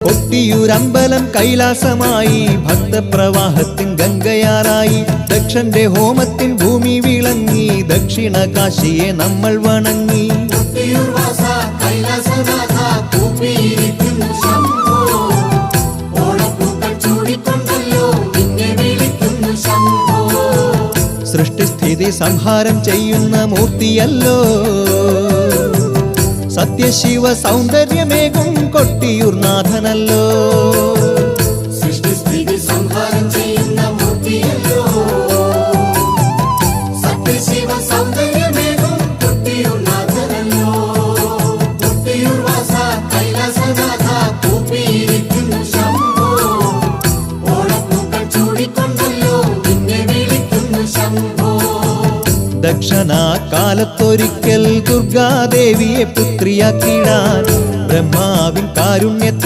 കൊട്ടിയൂരമ്പലം കൈലാസമായി, ഭക്തപ്രവാഹത്തിൻ ഗംഗയാറായി, ദക്ഷന്റെ ഹോമത്തിൻ ഭൂമി വിളങ്ങി, ദക്ഷിണ കാശിയെ നമ്മൾ വണങ്ങി. സൃഷ്ടിസ്ഥിതി സംഹാരം ചെയ്യുന്ന മൂർത്തിയല്ലോ, സത്യശിവ സൗന്ദര്യമേകും കൊട്ടിയൂർ നാഥനല്ലോ. സൃഷ്ടിസ്ഥിതി സംഹാരം ചെയ്യുന്ന മൂർത്തിയല്ലോ, സത്യശിവ സൗന്ദര്യമേകും കൊട്ടിയൂർ നാഥനല്ലോ. കൊട്ടിയൂർ വാസ കൈലാസനാഥ കൂപ്പിയിരിക്കുന്നു ശംഭോ, ഓണപ്പൂക്കൾ ചൂടിക്കൊണ്ടല്ലോ നിന്നെ വിളിക്കുന്നു ശംഭോ. ദക്ഷനാകാലത്തൊരിക്കൽ ദുർഗാദേവിയെ പുത്രിയാക്കിടാൻ ബ്രഹ്മാവിൻ കാരുണ്യത്താൽ